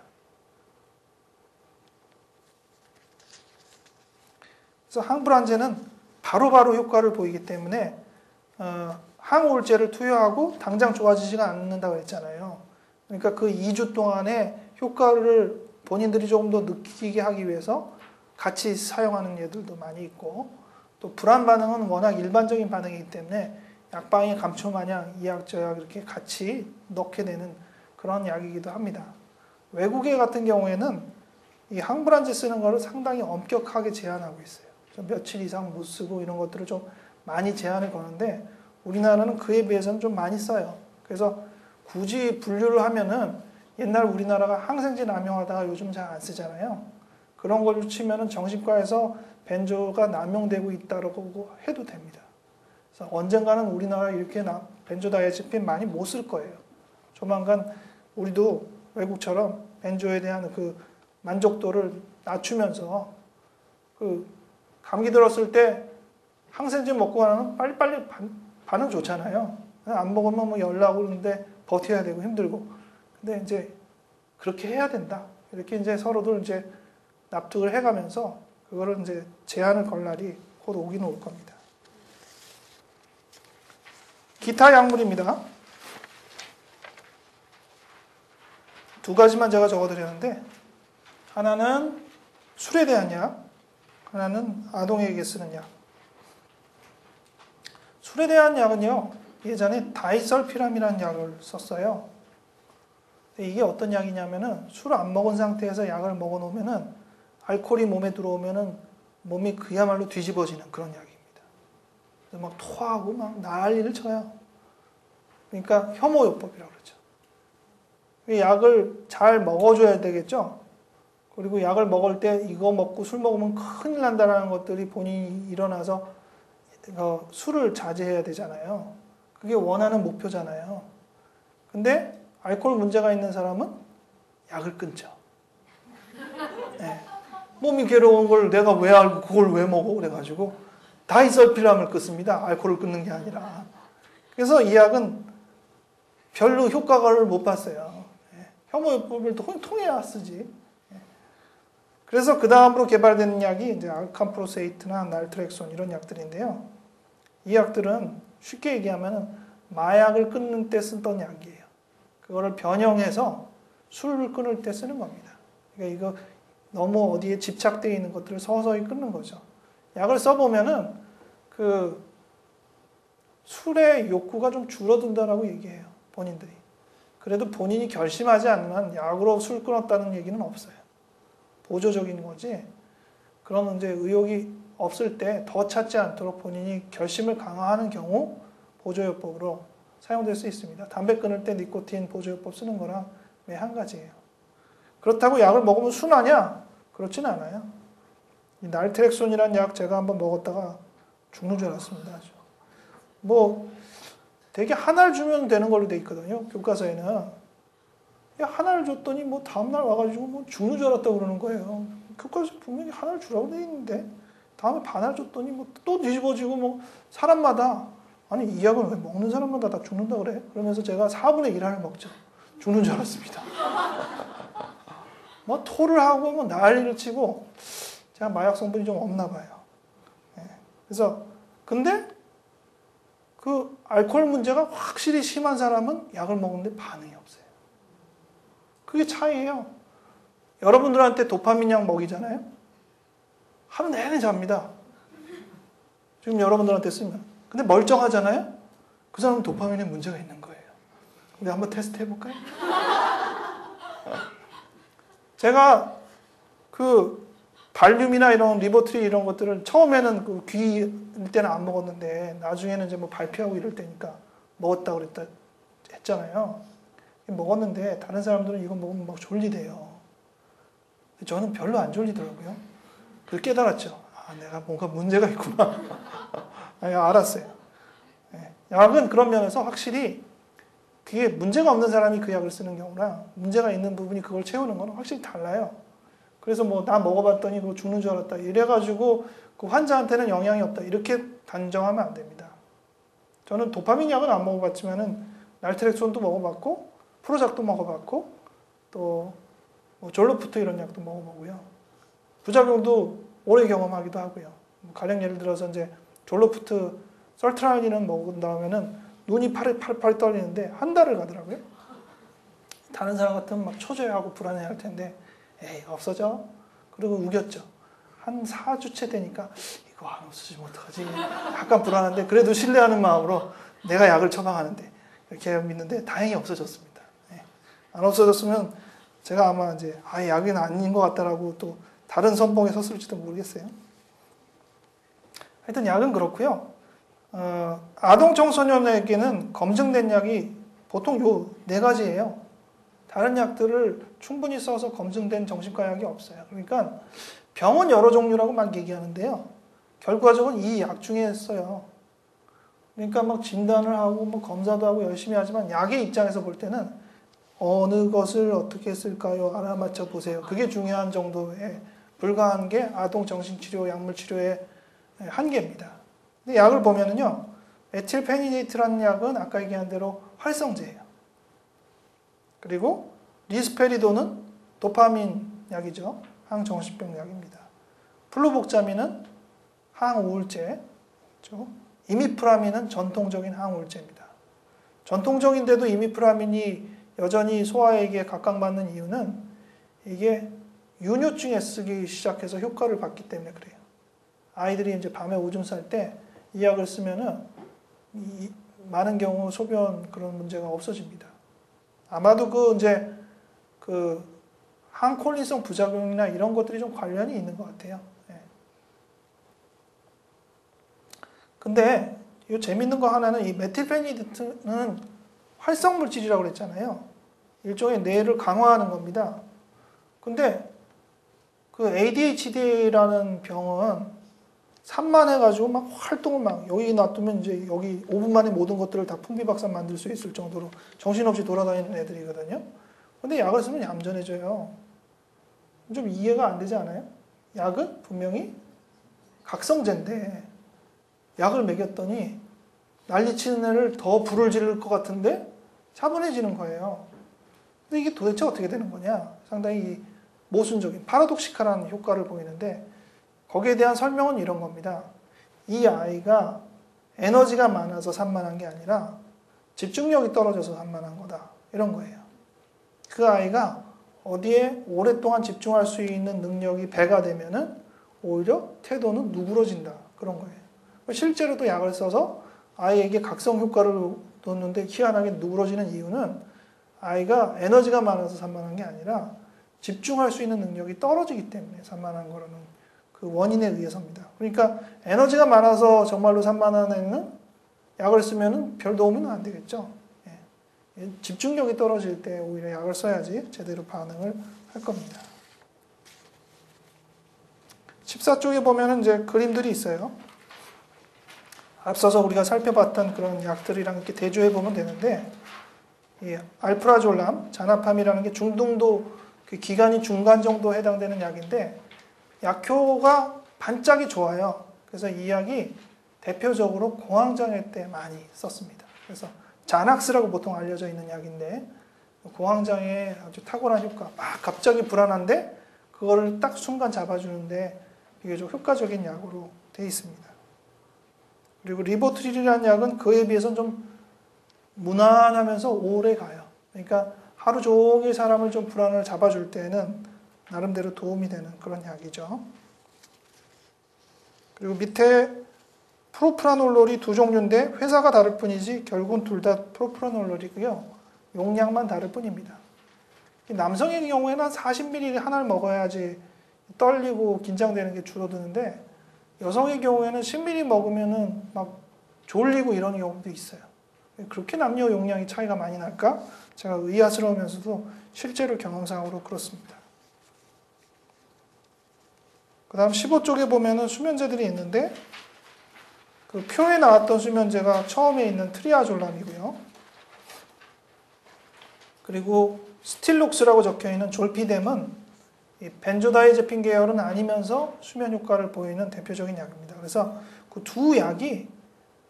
그래서 항불안제는 바로바로 효과를 보이기 때문에 항우울제를 투여하고 당장 좋아지지가 않는다고 했잖아요. 그러니까 그 2주 동안의 효과를 본인들이 조금 더 느끼게 하기 위해서 같이 사용하는 애들도 많이 있고, 또 불안 반응은 워낙 일반적인 반응이기 때문에 약방이 감초 마냥 이 약 저 약 이렇게 같이 넣게 되는 그런 약이기도 합니다. 외국에 같은 경우에는 이 항불안제 쓰는 거를 상당히 엄격하게 제한하고 있어요. 좀 며칠 이상 못 쓰고 이런 것들을 좀 많이 제한을 거는데 우리나라는 그에 비해서는 좀 많이 써요. 그래서 굳이 분류를 하면은 옛날 우리나라가 항생제 남용하다가 요즘 잘 안 쓰잖아요. 그런 걸 치면은 정신과에서 벤조가 남용되고 있다고 해도 됩니다. 그래서 언젠가는 우리나라 이렇게 벤조다이아제핀 많이 못 쓸 거예요. 조만간 우리도 외국처럼 벤조에 대한 그 만족도를 낮추면서 그 감기 들었을 때 항생제 먹고 나면 빨리빨리 반응 좋잖아요. 안 먹으면 뭐 열나고 그러는데 버텨야 되고 힘들고. 근데 이제 그렇게 해야 된다. 이렇게 이제 서로들 이제 납득을 해가면서 그거를 이제 제한을 걸 날이 곧 오긴 올 겁니다. 기타 약물입니다. 두 가지만 제가 적어드렸는데 하나는 술에 대한 약, 하나는 아동에게 쓰는 약. 술에 대한 약은요, 예전에 다이설피람이라는 약을 썼어요. 이게 어떤 약이냐면은 술 안 먹은 상태에서 약을 먹어놓으면은 알코올이 몸에 들어오면은 몸이 그야말로 뒤집어지는 그런 약입니다. 그래서 막 토하고 막 난리를 쳐요. 그러니까 혐오요법이라고 그러죠. 이 약을 잘 먹어줘야 되겠죠. 그리고 약을 먹을 때 이거 먹고 술 먹으면 큰일 난다라는 것들이 본인이 일어나서 술을 자제해야 되잖아요. 그게 원하는 목표잖아요. 근데 알코올 문제가 있는 사람은 약을 끊죠. 네. 몸이 괴로운 걸 내가 왜 알고 그걸 왜 먹어? 그래가지고 다이설피람을 끊습니다. 알코올을 끊는 게 아니라. 그래서 이 약은 별로 효과를 못 봤어요. 혐오요법을 통해야 쓰지. 그래서 그 다음으로 개발된 약이 이제 알캄프로세이트나 날트렉손 이런 약들인데요. 이 약들은 쉽게 얘기하면 마약을 끊는 때 쓰던 약이에요. 그거를 변형해서 술을 끊을 때 쓰는 겁니다. 그러니까 이거 너무 어디에 집착되어 있는 것들을 서서히 끊는 거죠. 약을 써보면은 그 술의 욕구가 좀 줄어든다라고 얘기해요. 본인들이. 그래도 본인이 결심하지 않으면 약으로 술 끊었다는 얘기는 없어요. 보조적인 거지. 그런 이제 의욕이 없을 때 더 찾지 않도록 본인이 결심을 강화하는 경우 보조요법으로 사용될 수 있습니다. 담배 끊을 때 니코틴 보조요법 쓰는 거랑 매 한 가지예요. 그렇다고 약을 먹으면 순하냐? 그렇진 않아요. 이 날트렉손이라는 약 제가 한번 먹었다가 죽는 줄 알았습니다. 아주. 뭐 되게 하나를 주면 되는 걸로 돼 있거든요. 교과서에는. 야, 하나를 줬더니 뭐 다음날 와가지고 뭐 죽는 줄 알았다고 그러는 거예요. 교과서에 분명히 하나를 주라고 돼 있는데 다음에 반을 줬더니 뭐 또 뒤집어지고 뭐 사람마다 아니 이 약은 왜 먹는 사람마다 다 죽는다 그래? 그러면서 제가 4분의 1알을 먹죠. 죽는 줄 알았습니다. 뭐 토를 하고 뭐 난리를 치고 제가 마약 성분이 좀 없나 봐요. 예. 그래서 근데 그 알코올 문제가 확실히 심한 사람은 약을 먹는데 반응이 없어요. 그게 차이예요. 여러분들한테 도파민 약 먹이잖아요. 하루 내내 잡니다. 지금 여러분들한테 쓰면. 근데 멀쩡하잖아요. 그 사람은 도파민에 문제가 있는 거예요. 우리 한번 테스트 해볼까요? 제가 그 발륨이나 이런 리보트리 이런 것들을 처음에는 그 귀일 때는 안 먹었는데 나중에는 이제 뭐 발표하고 이럴 때니까 먹었다고 그랬다 했잖아요. 먹었는데 다른 사람들은 이거 먹으면 막 졸리대요. 저는 별로 안 졸리더라고요. 그걸 깨달았죠. 아, 내가 뭔가 문제가 있구나. 알았어요. 약은 그런 면에서 확실히 그게 문제가 없는 사람이 그 약을 쓰는 경우랑 문제가 있는 부분이 그걸 채우는 건 확실히 달라요. 그래서 뭐 나 먹어봤더니 그거 죽는 줄 알았다. 이래가지고 그 환자한테는 영향이 없다. 이렇게 단정하면 안 됩니다. 저는 도파민 약은 안 먹어봤지만은 날트렉손도 먹어봤고 프로작도 먹어봤고 또 뭐 졸로푸트 이런 약도 먹어보고요. 부작용도 오래 경험하기도 하고요. 가령 예를 들어서 이제 졸로푸트 설트라인을 먹은 다음에는 눈이 팔팔 떨리는데 한 달을 가더라고요. 다른 사람 같으면 막 초조해하고 불안해할 텐데 에이 없어져. 그리고 우겼죠. 한 4주째 되니까 이거 안 없어지면 어떡하지? 약간 불안한데 그래도 신뢰하는 마음으로 내가 약을 처방하는데 이렇게 믿는데 다행히 없어졌습니다. 안 없어졌으면 제가 아마 이제 약은 아닌 것 같다라고 또 다른 선봉에 섰을지도 모르겠어요. 하여튼 약은 그렇고요. 아동 청소년에게는 검증된 약이 보통 요 4가지예요. 다른 약들을 충분히 써서 검증된 정신과 약이 없어요. 그러니까 병은 여러 종류라고 막 얘기하는데요. 결과적으로 이 약 중에 써요. 그러니까 막 진단을 하고 뭐 검사도 하고 열심히 하지만 약의 입장에서 볼 때는 어느 것을 어떻게 쓸까요? 알아맞혀 보세요. 그게 중요한 정도에 불과한 게 아동 정신치료 약물치료의 한계입니다. 근데 약을 보면은요, 에틸페니데이트라는 약은 아까 얘기한 대로 활성제예요. 그리고 리스페리도는 도파민 약이죠. 항정신병 약입니다. 플루복자민은 항우울제, 그렇죠? 이미프라민은 전통적인 항우울제입니다. 전통적인데도 이미프라민이 여전히 소아에게 각광받는 이유는 이게 유뇨증에 쓰기 시작해서 효과를 봤기 때문에 그래요. 아이들이 이제 밤에 오줌 쌀 때 이 약을 쓰면은 많은 경우 소변 그런 문제가 없어집니다. 아마도 그 항콜린성 부작용이나 이런 것들이 좀 관련이 있는 것 같아요. 근데 이 재밌는 거 하나는 이 메틸페니데이트는 활성 물질이라고 그랬잖아요. 일종의 뇌를 강화하는 겁니다. 근데 그 ADHD라는 병은 산만해가지고 막 활동을 막 여기 놔두면 이제 여기 5분 만에 모든 것들을 다 풍비박산 만들 수 있을 정도로 정신없이 돌아다니는 애들이거든요. 근데 약을 쓰면 얌전해져요. 좀 이해가 안 되지 않아요? 약은 분명히 각성제인데 약을 먹였더니 난리치는 애를 더 불을 지를 것 같은데 차분해지는 거예요. 근데 이게 도대체 어떻게 되는 거냐? 상당히 모순적인 파라독시칼한 효과를 보이는데 거기에 대한 설명은 이런 겁니다. 이 아이가 에너지가 많아서 산만한 게 아니라 집중력이 떨어져서 산만한 거다. 이런 거예요. 그 아이가 어디에 오랫동안 집중할 수 있는 능력이 배가 되면은 오히려 태도는 누그러진다. 그런 거예요. 실제로도 약을 써서 아이에게 각성 효과를 뒀는데 희한하게 누그러지는 이유는 아이가 에너지가 많아서 산만한 게 아니라 집중할 수 있는 능력이 떨어지기 때문에 산만한 거라는 그 원인에 의해서입니다. 그러니까 에너지가 많아서 정말로 산만한 애는 약을 쓰면 별 도움은 안 되겠죠. 집중력이 떨어질 때 오히려 약을 써야지 제대로 반응을 할 겁니다. 14쪽에 보면은 이제 그림들이 있어요. 앞서서 우리가 살펴봤던 그런 약들이랑 이렇게 대조해 보면 되는데, 이 알프라졸람, 자나팜이라는 게 중등도 그 기간이 중간 정도 해당되는 약인데 약효가 반짝이 좋아요. 그래서 이 약이 대표적으로 공황장애 때 많이 썼습니다. 그래서 자낙스라고 보통 알려져 있는 약인데 공황장애에 아주 탁월한 효과. 막 갑자기 불안한데 그거를 딱 순간 잡아주는데 비교적 효과적인 약으로 되어 있습니다. 그리고 리보트릴이라는 약은 그에 비해서는 좀 무난하면서 오래 가요. 그러니까 하루 종일 사람을 좀 불안을 잡아줄 때는 나름대로 도움이 되는 그런 약이죠. 그리고 밑에 프로프라놀롤이 두 종류인데 회사가 다를 뿐이지 결국은 둘 다 프로프라놀롤이고요. 용량만 다를 뿐입니다. 남성의 경우에는 한 40ml 하나를 먹어야지 떨리고 긴장되는 게 줄어드는데 여성의 경우에는 10ml 먹으면은 막 졸리고 이런 경우도 있어요. 그렇게 남녀 용량이 차이가 많이 날까? 제가 의아스러우면서도 실제로 경험상으로 그렇습니다. 그 다음 15쪽에 보면은 수면제들이 있는데 그 표에 나왔던 수면제가 처음에 있는 트리아졸람이고요. 그리고 스틸록스라고 적혀있는 졸피뎀은 이 벤조다이제핀 계열은 아니면서 수면 효과를 보이는 대표적인 약입니다. 그래서 그 두 약이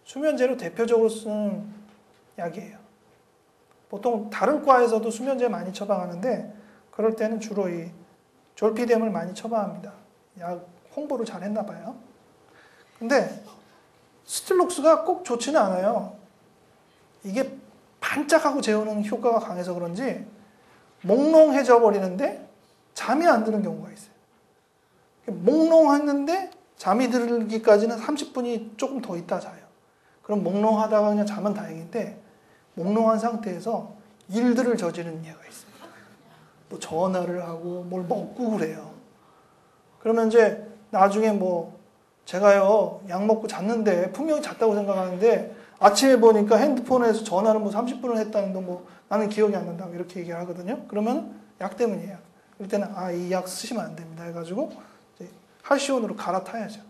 수면제로 대표적으로 쓰는 약이에요. 보통 다른 과에서도 수면제 많이 처방하는데 그럴 때는 주로 이 졸피뎀을 많이 처방합니다. 약 홍보를 잘 했나 봐요. 근데 스틸록스가 꼭 좋지는 않아요. 이게 반짝하고 재우는 효과가 강해서 그런지 몽롱해져 버리는데 잠이 안 드는 경우가 있어요. 몽롱했는데 잠이 들기까지는 30분이 조금 더 있다 자요. 그럼 몽롱하다가 그냥 자면 다행인데 몽롱한 상태에서 일들을 저지르는 얘가 있어요. 뭐 전화를 하고 뭘 먹고 그래요. 그러면 이제 나중에 뭐 제가요 약 먹고 잤는데 분명히 잤다고 생각하는데 아침에 보니까 핸드폰에서 전화를 뭐 30분을 했다는데 뭐 나는 기억이 안 난다고 이렇게 얘기를 하거든요. 그러면 약 때문이에요. 그럴 때는 이 약 쓰시면 안 됩니다 해가지고 이제 할시온으로 갈아타야죠.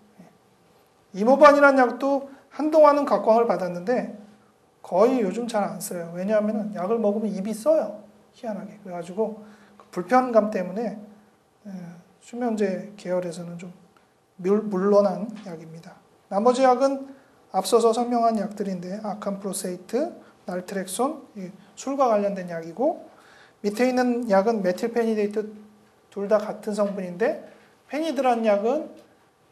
이모반이라는 약도 한동안은 각광을 받았는데 거의 요즘 잘 안 써요. 왜냐하면 약을 먹으면 입이 써요. 희한하게. 그래가지고 그 불편감 때문에 수면제 계열에서는 좀 물러난 약입니다. 나머지 약은 앞서서 설명한 약들인데 아캄프로세이트, 날트렉손, 술과 관련된 약이고 밑에 있는 약은 메틸페니데이트 둘 다 같은 성분인데 페니드라는 약은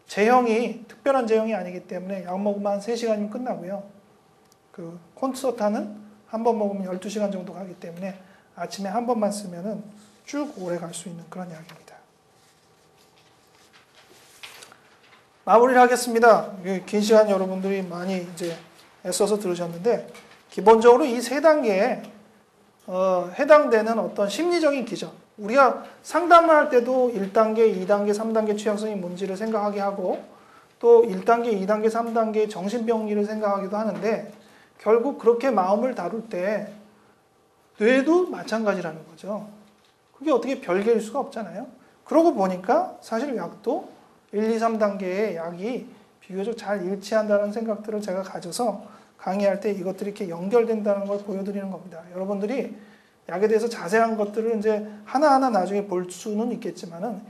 제형이 특별한 제형이 아니기 때문에 약 먹으면 한 3시간이면 끝나고요. 그 콘서타는 한 번 먹으면 12시간 정도 가기 때문에 아침에 한 번만 쓰면은 쭉 오래 갈 수 있는 그런 약입니다. 마무리를 하겠습니다. 긴 시간 여러분들이 많이 이제 애써서 들으셨는데 기본적으로 이 세 단계에 해당되는 어떤 심리적인 기전, 우리가 상담을 할 때도 1단계, 2단계, 3단계 취약성이 뭔지를 생각하게 하고 또 1단계, 2단계, 3단계 정신병리를 생각하기도 하는데 결국 그렇게 마음을 다룰 때 뇌도 마찬가지라는 거죠. 그게 어떻게 별개일 수가 없잖아요. 그러고 보니까 사실 약도 1, 2, 3단계의 약이 비교적 잘 일치한다는 생각들을 제가 가져서 강의할 때 이것들이 이렇게 연결된다는 걸 보여드리는 겁니다. 여러분들이 약에 대해서 자세한 것들을 이제 하나하나 나중에 볼 수는 있겠지만은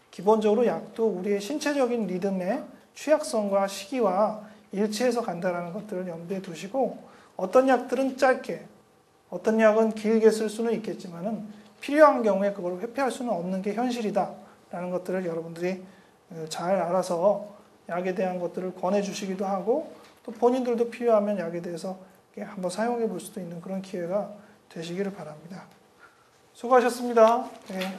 기본적으로 약도 우리의 신체적인 리듬의 취약성과 시기와 일치해서 간다는 것들을 염두에 두시고 어떤 약들은 짧게, 어떤 약은 길게 쓸 수는 있겠지만은 필요한 경우에 그걸 회피할 수는 없는 게 현실이다라는 것들을 여러분들이 잘 알아서 약에 대한 것들을 권해주시기도 하고 또 본인들도 필요하면 약에 대해서 한번 사용해 볼 수도 있는 그런 기회가 되시기를 바랍니다. 수고하셨습니다. 네.